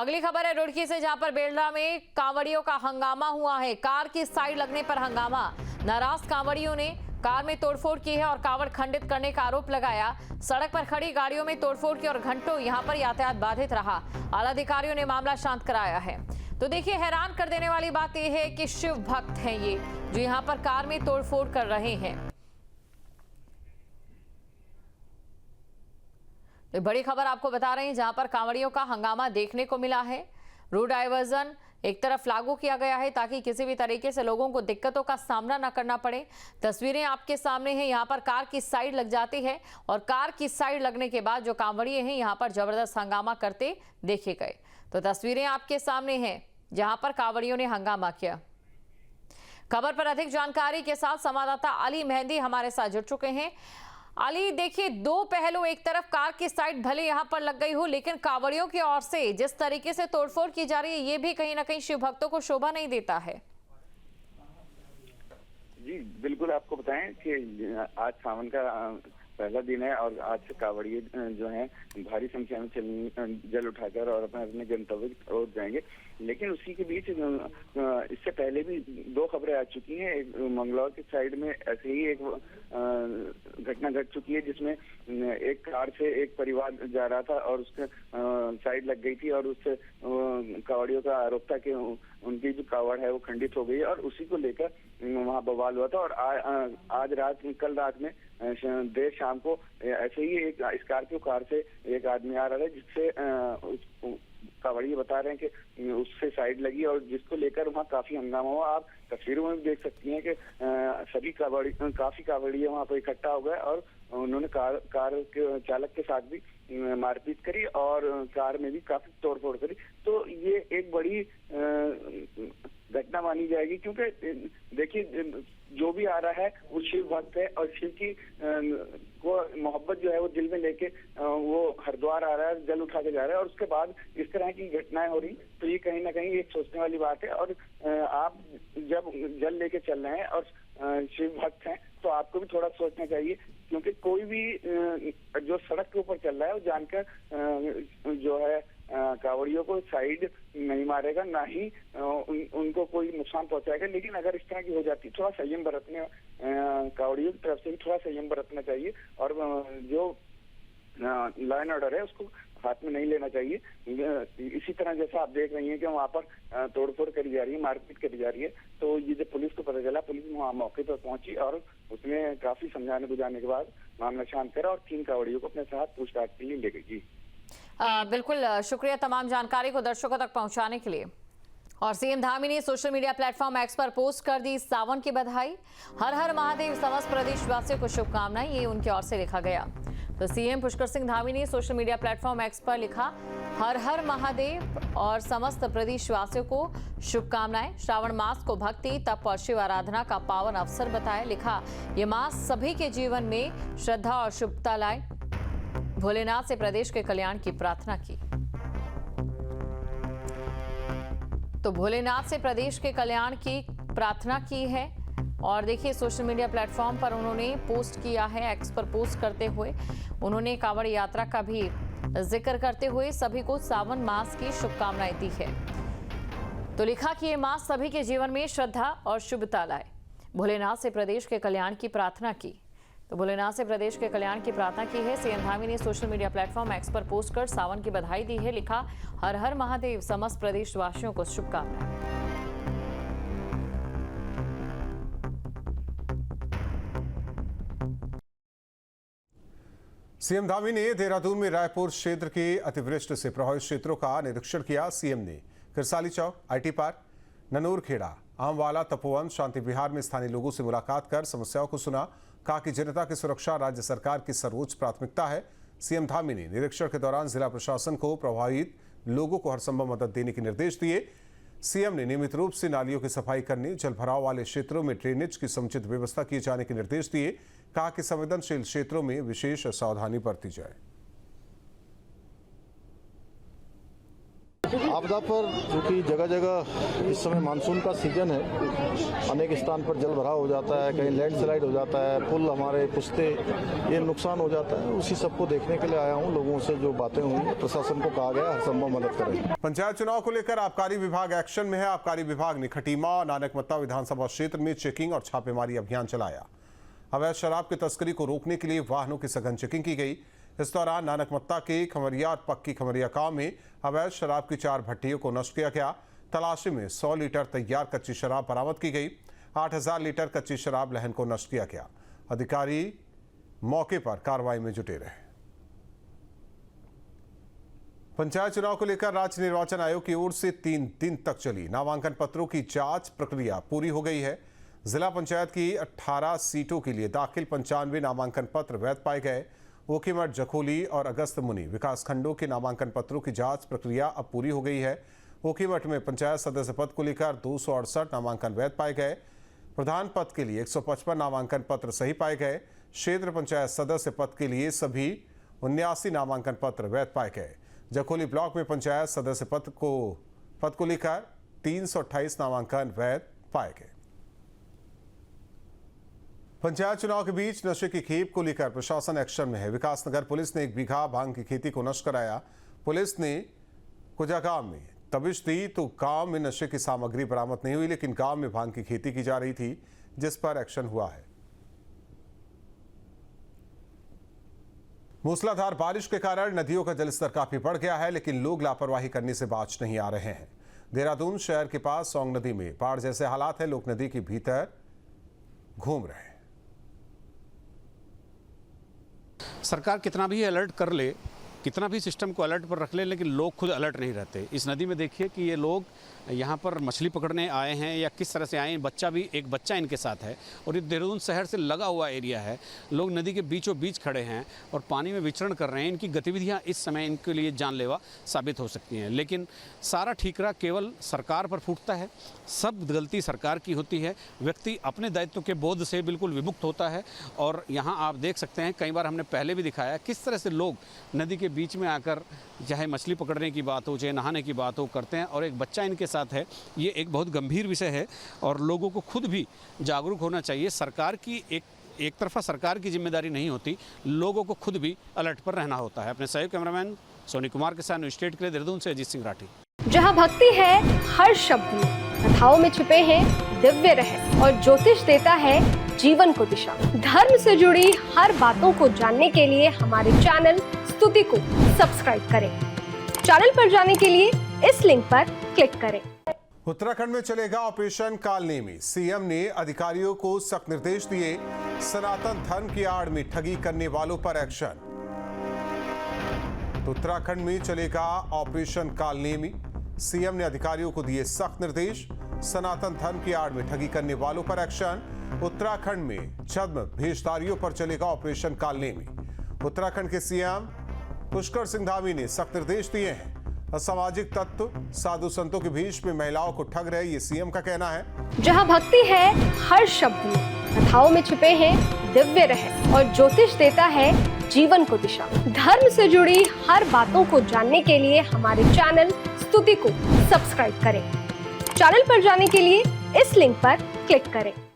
अगली खबर है रुड़की से, जहां पर बेलडा में कांवड़ियों का हंगामा हुआ है। कार की साइड लगने पर हंगामा। नाराज कांवड़ियों ने कार में तोड़फोड़ की है और कावड़ खंडित करने का आरोप लगाया। सड़क पर खड़ी गाड़ियों में तोड़फोड़ की और घंटों यहां पर यातायात बाधित रहा। आला अधिकारियों ने मामला शांत कराया है। तो देखिए, हैरान कर देने वाली बात यह है कि शिव भक्त हैं ये, जो यहां पर कार में तोड़फोड़ कर रहे हैं। तो बड़ी खबर आपको बता रहे हैं, जहां पर कांवड़ियों का हंगामा देखने को मिला है। रोड डाइवर्जन एक तरफ लागू किया गया है ताकि किसी भी तरीके से लोगों को दिक्कतों का सामना न करना पड़े। तस्वीरें आपके सामने हैं, यहां पर कार की साइड लग जाती है और कार की साइड लगने के बाद जो कांवड़िए हैं यहां पर जबरदस्त हंगामा करते देखे गए। तो तस्वीरें आपके सामने हैं, जहां पर कांवड़ियों ने हंगामा किया। खबर पर अधिक जानकारी के साथ संवाददाता अली मेहंदी हमारे साथ जुड़ चुके हैं। अली, देखिए, दो पहलू, एक तरफ कार की साइड भले यहां पर लग गई हो, लेकिन कांवड़ियों की ओर से जिस तरीके से तोड़फोड़ की जा रही है, ये भी कहीं ना कहीं शिव भक्तों को शोभा नहीं देता है। जी बिल्कुल, आपको बताएं कि आज सावन का पहला दिन है और आज से कांवड़िए जो हैं भारी संख्या में जल उठाकर और अपने अपने गंतव्य की ओर जाएंगे। लेकिन उसी के बीच इससे पहले भी दो खबरें आ चुकी हैं। एक मंगलौर की साइड में ऐसे ही एक घटना घट चुकी है, जिसमें एक कार से एक परिवार जा रहा था और उसके साइड लग गई थी और उससे कांवड़ियों का आरोप था कि उनकी जो कांवड़ है वो खंडित हो गई और उसी को लेकर वहाँ बवाल हुआ था। और आज रात, कल रात में देर शाम को ऐसे ही एक स्कॉर्पियो कार से एक आदमी आ रहा था, जिससे कांवड़िए बता रहे हैं कि उससे साइड लगी और जिसको लेकर वहाँ काफी हंगामा हुआ। आप तस्वीरों में भी देख सकती हैं कि सभी काफी कांवड़िए वहाँ पर इकट्ठा हो गए और उन्होंने कार के चालक के साथ भी मारपीट करी और कार में भी काफी तोड़फोड़ करी। तो ये एक बड़ी घटना मानी जाएगी, क्योंकि देखिए, जो भी आ रहा है वो शिव भक्त है और शिव की को मोहब्बत जो है वो दिल में लेके वो हरिद्वार आ रहा है, जल उठा के जा रहा है और उसके बाद इस तरह की घटनाएं हो रही, तो ये कहीं ना कहीं एक सोचने वाली बात है। और आप जब जल लेके चल रहे हैं और शिव भक्त हैं तो आपको भी थोड़ा सोचना चाहिए, क्योंकि कोई भी जो सड़क के ऊपर चल रहा है वो जानकर जो है कांवड़ियों को साइड नहीं मारेगा, ना ही उनको कोई नुकसान पहुंचाएगा। लेकिन अगर इस तरह की हो जाती, थोड़ा संयम बरतने, कांवड़ियों की तरफ से भी थोड़ा संयम बरतना चाहिए और जो लॉ एंड ऑर्डर है उसको हाथ में नहीं लेना चाहिए। इसी तरह जैसा आप देख रही हैं कि वहाँ पर तोड़फोड़ करी जा रही है, मारपीट करी जा रही है, तो ये जब पुलिस को पता चला, पुलिस वहाँ मौके पर पहुंची और उसने काफी समझाने बुझाने के बाद मामला शांत करा और 3 कांवड़ियों को अपने साथ पूछताछ के लिए ले गई। जी बिल्कुल, शुक्रिया तमाम जानकारी को दर्शकों तक पहुंचाने के लिए। और सीएम धामी ने सोशल मीडिया प्लेटफॉर्म एक्स पर पोस्ट कर दी सावन की बधाई। हर हर महादेव, समस्त प्रदेशवासियों को शुभकामनाएं, ये उनकी ओर से लिखा गया। तो सीएम पुष्कर सिंह धामी ने सोशल मीडिया प्लेटफॉर्म एक्स पर लिखा, हर हर महादेव और समस्त प्रदेशवासियों को शुभकामनाएं। श्रावण मास को भक्ति, तप और शिव आराधना का पावन अवसर बताया। लिखा, ये मास सभी के जीवन में श्रद्धा और शुभता लाए। भोलेनाथ से प्रदेश के कल्याण की प्रार्थना की। तो भोलेनाथ से प्रदेश के कल्याण की प्रार्थना की है। और देखिए, सोशल मीडिया प्लेटफॉर्म पर उन्होंने पोस्ट किया है, एक्स पर पोस्ट करते हुए उन्होंने कांवड़ यात्रा का भी जिक्र करते हुए सभी को सावन मास की शुभकामनाएं दी है। तो लिखा कि ये मास सभी के जीवन में श्रद्धा और शुभता लाए। भोलेनाथ से प्रदेश के कल्याण की प्रार्थना की। तो भोलेनाथ से प्रदेश के कल्याण की प्रार्थना की है। सीएम धामी ने सोशल मीडिया प्लेटफॉर्म एक्स पर पोस्ट कर सावन की बधाई दी है। लिखा, हर हर महादेव, समस्त प्रदेशवासियों को शुभकामनाएं। सीएम धामी ने देहरादून में रायपुर क्षेत्र के अतिवृष्टि से प्रभावित क्षेत्रों का निरीक्षण किया। सीएम ने किरसाली चौक, आईटी पार्क, ननूरखेड़ा, आमवाला, तपोवन, शांति विहार में स्थानीय लोगों से मुलाकात कर समस्याओं को सुना। कहा कि जनता की सुरक्षा राज्य सरकार की सर्वोच्च प्राथमिकता है। सीएम धामी ने निरीक्षण के दौरान जिला प्रशासन को प्रभावित लोगों को हर संभव मदद देने के निर्देश दिए। सीएम ने नियमित रूप से नालियों की सफाई करने, जलभराव वाले क्षेत्रों में ड्रेनेज की समुचित व्यवस्था किए जाने के निर्देश दिए। कहा कि संवेदनशील क्षेत्रों में विशेष सावधानी बरती जाए। आपदा पर क्योंकि जगह जगह इस समय मानसून का सीजन है, अनेक स्थान पर जल भराव हो जाता है, कहीं लैंडस्लाइड हो जाता है, पुल हमारे पुश्ते ये नुकसान हो जाता है। उसी सबको देखने के लिए आया हूँ। लोगों से जो बातें हुई, प्रशासन को कहा गया हर संभव मदद करें। पंचायत चुनाव को लेकर आबकारी विभाग एक्शन में है। आबकारी विभाग ने खटीमा और नानकमत्ता विधानसभा क्षेत्र में चेकिंग और छापेमारी अभियान चलाया। अवैध शराब की तस्करी को रोकने के लिए वाहनों की सघन चेकिंग की गई। इस दौरान नानकमत्ता के खमरिया और पक्की खमरिया गांव में अवैध शराब की 4 भट्टियों को नष्ट किया गया। तलाशी में 100 लीटर तैयार कच्ची शराब बरामद की गई। 8000 लीटर कच्ची शराब लहन को नष्ट किया गया। अधिकारी मौके पर कार्रवाई में जुटे रहे। पंचायत चुनाव को लेकर राज्य निर्वाचन आयोग की ओर से 3 दिन तक चली नामांकन पत्रों की जांच प्रक्रिया पूरी हो गई है। जिला पंचायत की 18 सीटों के लिए दाखिल 95 नामांकन पत्र वैध पाए गए। ओखीमठ, जखोली और अगस्त मुनि विकास खंडों के नामांकन पत्रों की जांच प्रक्रिया अब पूरी हो गई है। ओखीमठ में पंचायत सदस्य पद को लेकर 268 नामांकन वैध पाए गए। प्रधान पद के लिए 155 नामांकन पत्र सही पाए गए। क्षेत्र पंचायत सदस्य पद के लिए सभी 79 नामांकन पत्र वैध पाए गए। जखोली ब्लॉक में पंचायत सदस्य पद को लेकर 328 नामांकन वैध पाए गए। पंचायत चुनाव के बीच नशे की खेप को लेकर प्रशासन एक्शन में है। विकासनगर पुलिस ने 1 बीघा भांग की खेती को नष्ट कराया। पुलिस ने कुजा गांव में तबिश दी तो गांव में नशे की सामग्री बरामद नहीं हुई, लेकिन गांव में भांग की खेती की जा रही थी, जिस पर एक्शन हुआ है। मूसलाधार बारिश के कारण नदियों का जलस्तर काफी बढ़ गया है, लेकिन लोग लापरवाही करने से बाज नहीं आ रहे हैं। देहरादून शहर के पास सौंग नदी में बाढ़ जैसे हालात हैं। लोग नदी के भीतर घूम रहे हैं। सरकार कितना भी अलर्ट कर ले, कितना भी सिस्टम को अलर्ट पर रख ले, लेकिन लोग खुद अलर्ट नहीं रहते। इस नदी में देखिए कि ये लोग यहाँ पर मछली पकड़ने आए हैं या किस तरह से आए हैं। एक बच्चा इनके साथ है और ये देहरादून शहर से लगा हुआ एरिया है। लोग नदी के बीचों बीच खड़े हैं और पानी में विचरण कर रहे हैं। इनकी गतिविधियाँ इस समय इनके लिए जानलेवा साबित हो सकती हैं, लेकिन सारा ठीकरा केवल सरकार पर फूटता है। सब गलती सरकार की होती है। व्यक्ति अपने दायित्व के बोध से बिल्कुल विमुक्त होता है। और यहाँ आप देख सकते हैं, कई बार हमने पहले भी दिखाया किस तरह से लोग नदी के बीच में आकर चाहे मछली पकड़ने की बात हो, चाहे नहाने की बात हो, करते हैं। और एक बच्चा इनके साथ है। ये एक बहुत गंभीर विषय है और लोगों को खुद भी जागरूक होना चाहिए। सरकार की एक तरफा सरकार की जिम्मेदारी नहीं होती, लोगों को खुद भी अलर्ट पर रहना होता है। अपने सहयोगी कैमरामैन सोनी कुमार के साथ न्यूज़ स्टेट के लिए देहरादून से अजीत सिंह राठी। जहाँ भक्ति है हर शब्द में, कथाओं में छिपे हैं दिव्य रहस्य और ज्योतिष देता है जीवन को दिशा। धर्म से जुड़ी हर बातों को जानने के लिए हमारे चैनल स्तुति को सब्सक्राइब करें। चैनल पर जाने के लिए इस लिंक पर क्लिक करें। उत्तराखंड में चलेगा ऑपरेशन कालनेमी। सीएम ने अधिकारियों को सख्त निर्देश दिए। सनातन धर्म की आड़ में ठगी करने वालों पर एक्शन। उत्तराखंड में चलेगा ऑपरेशन कालनेमी। सीएम ने अधिकारियों को दिए सख्त निर्देश। सनातन धर्म की आड़ में ठगी करने वालों पर एक्शन। उत्तराखंड में छद्म भेषधारियों पर चलेगा ऑपरेशन कालनेमी। उत्तराखंड के सीएम पुष्कर सिंह धामी ने सख्त निर्देश दिए हैं। असामाजिक तत्व साधु संतों के भेष में महिलाओं को ठग रहे, ये सीएम का कहना है। जहाँ भक्ति है हर शब्द में, कथाओं में छिपे हैं दिव्य रहस्य और ज्योतिष देता है जीवन को दिशा। धर्म से जुड़ी हर बातों को जानने के लिए हमारे चैनल स्तुति को सब्सक्राइब करें। चैनल पर जाने के लिए इस लिंक पर क्लिक करें।